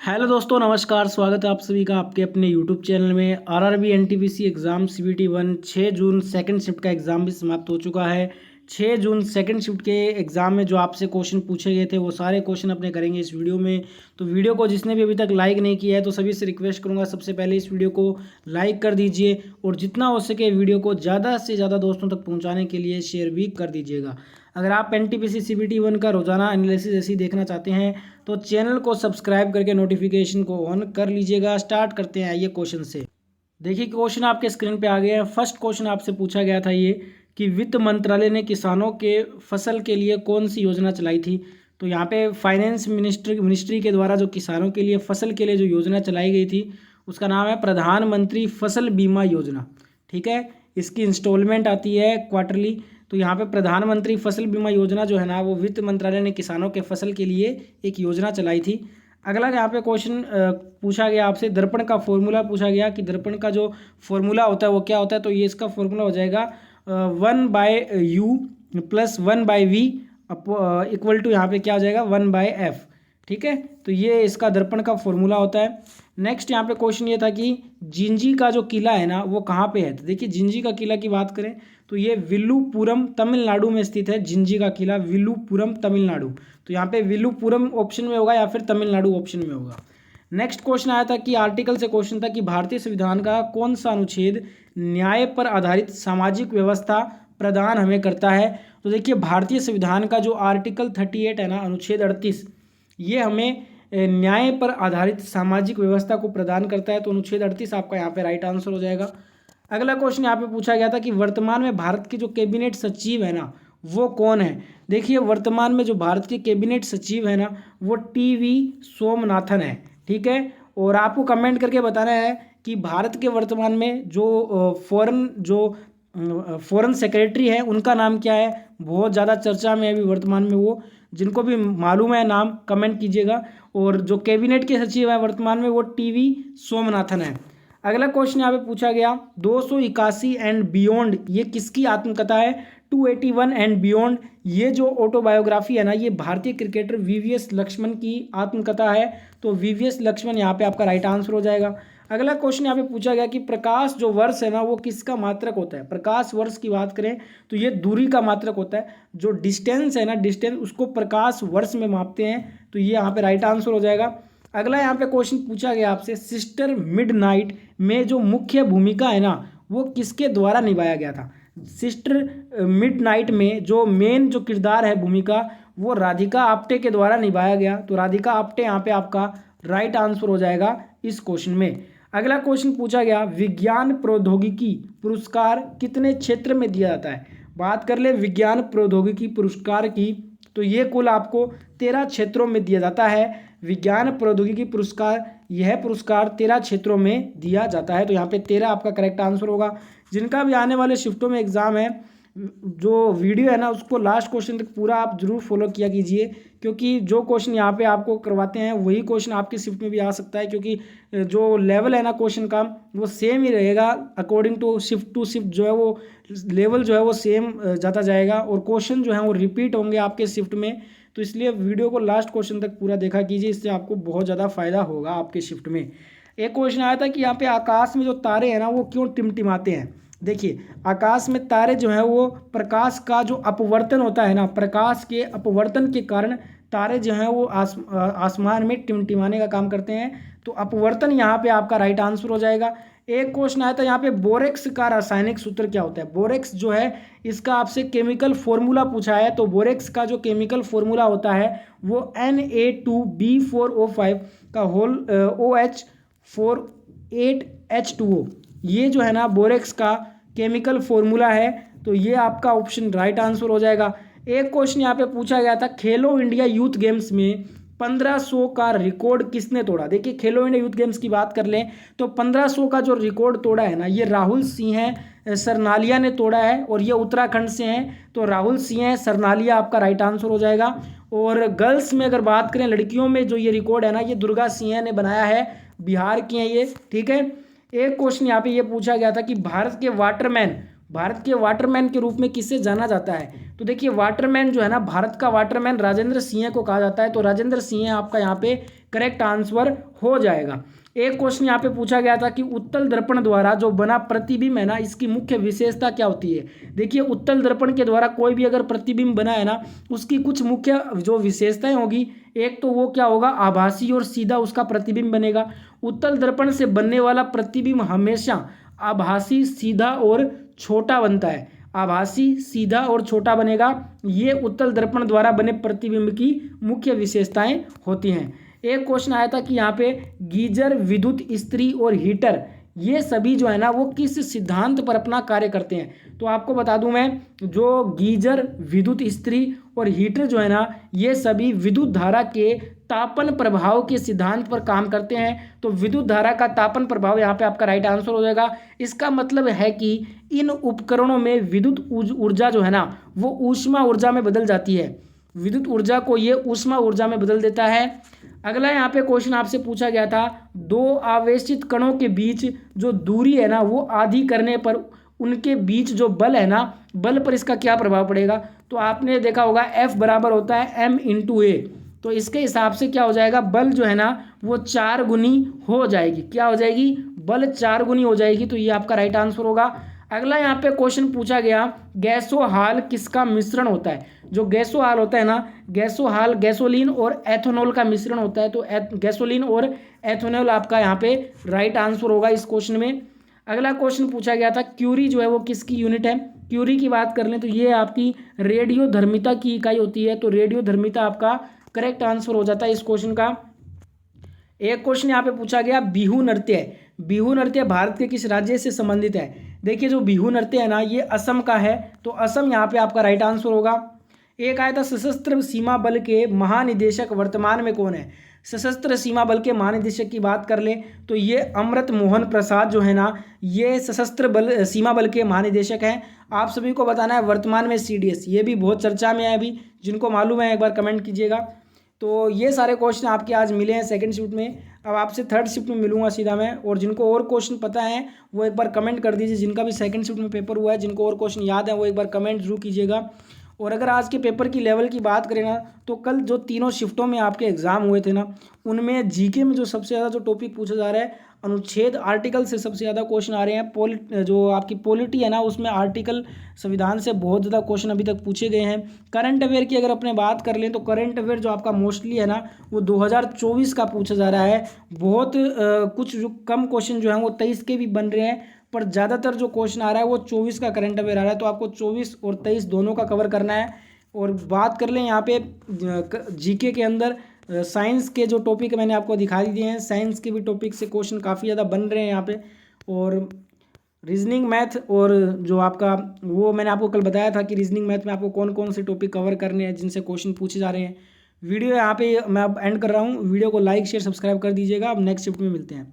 Hello दोस्तों, नमस्कार। स्वागत है आप सभी का आपके अपने यूट्यूब चैनल में। आरआरबी एनटीपीसी एग्ज़ाम सीबीटी 1 6 जून सेकंड शिफ्ट का एग्ज़ाम भी समाप्त हो चुका है। 6 जून सेकंड शिफ्ट के एग्ज़ाम में जो आपसे क्वेश्चन पूछे गए थे वो सारे क्वेश्चन अपने करेंगे इस वीडियो में। तो वीडियो को जिसने भी अभी तक लाइक नहीं किया है तो सभी से रिक्वेस्ट करूँगा, सबसे पहले इस वीडियो को लाइक कर दीजिए और जितना हो सके वीडियो को ज़्यादा से ज़्यादा दोस्तों तक पहुँचाने के लिए शेयर भी कर दीजिएगा। अगर आप एनटीपीसी सीबीटी 1 का रोजाना एनालिसिस ऐसी देखना चाहते हैं तो चैनल को सब्सक्राइब करके नोटिफिकेशन को ऑन कर लीजिएगा। स्टार्ट करते हैं आइए क्वेश्चन से। देखिए क्वेश्चन आपके स्क्रीन पे आ गए हैं। फर्स्ट क्वेश्चन आपसे पूछा गया था ये कि वित्त मंत्रालय ने किसानों के फसल के लिए कौन सी योजना चलाई थी। तो यहाँ पे फाइनेंस मिनिस्ट्री के द्वारा जो किसानों के लिए फसल के लिए जो योजना चलाई गई थी उसका नाम है प्रधानमंत्री फसल बीमा योजना। ठीक है, इसकी इंस्टॉलमेंट आती है क्वार्टरली। तो यहाँ पे प्रधानमंत्री फसल बीमा योजना जो है ना वो वित्त मंत्रालय ने किसानों के फसल के लिए एक योजना चलाई थी। अगला यहाँ पे क्वेश्चन पूछा गया आपसे, दर्पण का फॉर्मूला पूछा गया कि दर्पण का जो फॉर्मूला होता है वो क्या होता है। तो ये इसका फॉर्मूला हो जाएगा 1/u + 1/v इक्वल टू यहाँ पे क्या हो जाएगा 1/f। ठीक है, तो ये इसका दर्पण का फॉर्मूला होता है। नेक्स्ट यहाँ पे क्वेश्चन ये था कि जिंजी का जो किला है ना वो कहाँ पे है। तो देखिए जिंजी का किला की बात करें तो ये विल्लुपुरम तमिलनाडु में स्थित है। जिंजी का किला विल्लुपुरम तमिलनाडु। तो यहाँ पे विल्लुपुरम ऑप्शन में होगा या फिर तमिलनाडु ऑप्शन में होगा। नेक्स्ट क्वेश्चन आया था कि आर्टिकल से क्वेश्चन था कि भारतीय संविधान का कौन सा अनुच्छेद न्याय पर आधारित सामाजिक व्यवस्था प्रदान हमें करता है। तो देखिए भारतीय संविधान का जो आर्टिकल 38 है ना, अनुच्छेद 38, ये हमें न्याय पर आधारित सामाजिक व्यवस्था को प्रदान करता है। तो अनुच्छेद 38 आपका यहाँ पे राइट आंसर हो जाएगा। अगला क्वेश्चन यहाँ पे पूछा गया था कि वर्तमान में भारत के जो कैबिनेट सचिव है ना वो कौन है। देखिए वर्तमान में जो भारत के कैबिनेट सचिव है ना वो टीवी सोमनाथन है। ठीक है, और आपको कमेंट करके बताना है कि भारत के वर्तमान में जो फॉरेन सेक्रेटरी है उनका नाम क्या है। बहुत ज़्यादा चर्चा में अभी वर्तमान में वो, जिनको भी मालूम है नाम कमेंट कीजिएगा। और जो कैबिनेट के सचिव है वर्तमान में वो टीवी सोमनाथन है। अगला क्वेश्चन यहाँ पे पूछा गया 281 एंड बियॉन्ड, ये किसकी आत्मकथा है। 281 एंड बियॉन्ड ये जो ऑटोबायोग्राफी है ना ये भारतीय क्रिकेटर वीवीएस लक्ष्मण की आत्मकथा है। तो वीवीएस लक्ष्मण यहाँ पे आपका राइट आंसर हो जाएगा। अगला क्वेश्चन यहाँ पे पूछा गया कि प्रकाश जो वर्ष है ना वो किसका मात्रक होता है। प्रकाश वर्ष की बात करें तो ये दूरी का मात्रक होता है। जो डिस्टेंस है ना, डिस्टेंस उसको प्रकाश वर्ष में मापते हैं। तो ये यहाँ पे राइट आंसर हो जाएगा। अगला यहाँ पे क्वेश्चन पूछा गया आपसे, सिस्टर मिडनाइट में जो मुख्य भूमिका है ना वो किसके द्वारा निभाया गया था। सिस्टर मिडनाइट में जो मेन जो किरदार है भूमिका वो राधिका आप्टे के द्वारा निभाया गया। तो राधिका आप्टे यहाँ पे आपका राइट आंसर हो जाएगा इस क्वेश्चन में। अगला क्वेश्चन पूछा गया विज्ञान प्रौद्योगिकी पुरस्कार कितने क्षेत्र में दिया जाता है। बात कर ले विज्ञान प्रौद्योगिकी पुरस्कार की तो ये कुल आपको 13 क्षेत्रों में दिया जाता है। विज्ञान प्रौद्योगिकी पुरस्कार, यह पुरस्कार 13 क्षेत्रों में दिया जाता है। तो यहाँ पे 13 आपका करेक्ट आंसर होगा। जिनका भी आने वाले शिफ्टों में एग्जाम है, जो वीडियो है ना उसको लास्ट क्वेश्चन तक पूरा आप जरूर फॉलो किया कीजिए, क्योंकि जो क्वेश्चन यहाँ पे आपको करवाते हैं वही क्वेश्चन आपकी शिफ्ट में भी आ सकता है। क्योंकि जो लेवल है ना क्वेश्चन का वो सेम ही रहेगा, अकॉर्डिंग टू शिफ्ट जो है वो लेवल जो है वो सेम जाता जाएगा और क्वेश्चन जो है वो रिपीट होंगे आपके शिफ्ट में। तो इसलिए वीडियो को लास्ट क्वेश्चन तक पूरा देखा कीजिए, इससे आपको बहुत ज़्यादा फायदा होगा आपके शिफ्ट में। एक क्वेश्चन आया था कि यहाँ पे आकाश में जो तारे हैं ना वो क्यों टिमटिमाते हैं। देखिए आकाश में तारे जो है वो प्रकाश का जो अपवर्तन होता है ना, प्रकाश के अपवर्तन के कारण तारे जो हैं वो आसमान में टिमटिमाने का काम करते हैं। तो अपवर्तन यहाँ पे आपका राइट आंसर हो जाएगा। एक क्वेश्चन आया था यहाँ पे बोरेक्स का रासायनिक सूत्र क्या होता है। बोरेक्स जो है इसका आपसे केमिकल फॉर्मूला पूछा है। तो बोरेक्स का जो केमिकल फॉर्मूला होता है वो Na2B4O5 का होल OH48H2O, ये जो है ना बोरेक्स का केमिकल फॉर्मूला है। तो ये आपका ऑप्शन राइट आंसर हो जाएगा। एक क्वेश्चन यहाँ पे पूछा गया था खेलो इंडिया यूथ गेम्स में 1500 का रिकॉर्ड किसने तोड़ा। देखिए खेलो इंडिया यूथ गेम्स की बात कर लें तो 1500 का जो रिकॉर्ड तोड़ा है ना ये राहुल सिंह सरनालिया ने तोड़ा है और ये उत्तराखंड से हैं। तो राहुल सिंह सरनालिया आपका राइट आंसर हो जाएगा। और गर्ल्स में अगर बात करें लड़कियों में जो ये रिकॉर्ड है ना ये दुर्गा सिंह ने बनाया है, बिहार की हैं ये। ठीक है, एक क्वेश्चन यहाँ पे ये पूछा गया था कि भारत के वाटरमैन भारत के वाटरमैन के रूप में किससे जाना जाता है? तो देखिए वाटरमैन जो है ना, भारत का वाटरमैन राजेंद्र सिंह को कहा जाता है। तो राजेंद्र सिंह आपका यहाँ पे करेक्ट आंसर हो जाएगा। एक क्वेश्चन यहाँ पे पूछा गया था कि उत्तल दर्पण द्वारा जो बना प्रतिबिंब है ना, इसकी मुख्य विशेषता क्या होती है? देखिए उत्तल दर्पण के द्वारा कोई भी अगर प्रतिबिंब बना है ना, उसकी कुछ मुख्य जो विशेषताएं होगी, एक तो वो क्या होगा, आभासी और सीधा उसका प्रतिबिंब बनेगा। उत्तल दर्पण से बनने वाला प्रतिबिंब हमेशा आभासी, सीधा और छोटा बनता है। आभासी, सीधा और छोटा बनेगा। ये उत्तल दर्पण द्वारा बने प्रतिबिंब की मुख्य विशेषताएं होती हैं। एक क्वेश्चन आया था कि यहाँ पे गीजर, विद्युत इस्त्री और हीटर, ये सभी जो है ना वो किस सिद्धांत पर अपना कार्य करते हैं? तो आपको बता दूं मैं, जो गीजर, विद्युत इस्त्री और हीटर जो है ना, ये सभी विद्युत धारा के तापन प्रभाव के सिद्धांत पर काम करते हैं। तो विद्युत धारा का तापन प्रभाव यहाँ पे आपका राइट आंसर हो जाएगा। इसका मतलब है कि इन उपकरणों में विद्युत ऊर्जा जो है ना, वो ऊष्मा ऊर्जा में बदल जाती है। विद्युत ऊर्जा को ये ऊष्मा ऊर्जा में बदल देता है। अगला यहाँ पे क्वेश्चन आपसे पूछा गया था, दो आवेशित कणों के बीच जो दूरी है ना, वो आधी करने पर उनके बीच जो बल है ना, बल पर इसका क्या प्रभाव पड़ेगा? तो आपने देखा होगा F बराबर होता है m/a। तो इसके हिसाब से क्या हो जाएगा, बल जो है ना वो 4 गुनी हो जाएगी। क्या हो जाएगी? बल 4 गुनी हो जाएगी। तो ये आपका राइट आंसर होगा। अगला यहाँ पे क्वेश्चन पूछा गया, गैसोहाल किसका मिश्रण होता है? जो गैसोहाल होता है ना, गैसोहाल गैसोलीन और एथेनॉल का मिश्रण होता है। तो गैसोलीन और एथेनॉल आपका यहाँ पे राइट आंसर होगा इस क्वेश्चन में। अगला क्वेश्चन पूछा गया था, क्यूरी जो है वो किसकी यूनिट है? क्यूरी की बात कर लें तो ये आपकी रेडियोधर्मिता की इकाई होती है। तो रेडियोधर्मिता आपका करेक्ट आंसर हो जाता है इस क्वेश्चन का। एक क्वेश्चन यहाँ पे पूछा गया, बिहू नृत्य, बिहू नृत्य भारत के किस राज्य से संबंधित है? देखिए जो बिहू नृत्य है ना, ये असम का है। तो असम यहाँ पे आपका राइट आंसर होगा। एक आया था, सशस्त्र सीमा बल के महानिदेशक वर्तमान में कौन है? सशस्त्र सीमा बल के महानिदेशक की बात कर ले तो ये अमृत मोहन प्रसाद जो है ना, ये सशस्त्र बल सीमा बल के महानिदेशक हैं। आप सभी को बताना है वर्तमान में CDS, ये भी बहुत चर्चा में है अभी। जिनको मालूम है एक बार कमेंट कीजिएगा। तो ये सारे क्वेश्चन आपके आज मिले हैं सेकंड शिफ्ट में। अब आपसे थर्ड शिफ्ट में मिलूंगा सीधा मैं। और जिनको और क्वेश्चन पता है वो एक बार कमेंट कर दीजिए। जिनका भी सेकंड शिफ्ट में पेपर हुआ है, जिनको और क्वेश्चन याद है वो एक बार कमेंट जरूर कीजिएगा। और अगर आज के पेपर की लेवल की बात करें ना, तो कल जो तीनों शिफ्टों में आपके एग्जाम हुए थे ना, उनमें जीके में जो सबसे ज़्यादा जो टॉपिक पूछा जा रहा है, अनुच्छेद आर्टिकल से सबसे ज़्यादा क्वेश्चन आ रहे हैं। जो आपकी पॉलिटी है ना, उसमें आर्टिकल संविधान से बहुत ज़्यादा क्वेश्चन अभी तक पूछे गए हैं। करंट अफेयर की अगर अपने बात कर लें तो करंट अफेयर जो आपका मोस्टली है ना, वो 2024 का पूछा जा रहा है। बहुत कुछ जो कम क्वेश्चन जो हैं वो 23 के भी बन रहे हैं, पर ज़्यादातर जो क्वेश्चन आ रहा है वो 24 का करंट अफेयर आ रहा है। तो आपको 24 और 23 दोनों का कवर करना है। और बात कर लें यहाँ पे जीके के अंदर साइंस के जो टॉपिक मैंने आपको दिखा दिए हैं, साइंस के भी टॉपिक से क्वेश्चन काफ़ी ज़्यादा बन रहे हैं यहाँ पे। और रीजनिंग मैथ और जो आपका वो मैंने आपको कल बताया था कि रीजनिंग मैथ में आपको कौन कौन से टॉपिक कवर करने हैं जिनसे क्वेश्चन पूछे जा रहे हैं। वीडियो यहाँ पे मैं अब एंड कर रहा हूँ। वीडियो को लाइक शेयर सब्सक्राइब कर दीजिएगा। अब नेक्स्ट शिफ्ट में मिलते हैं।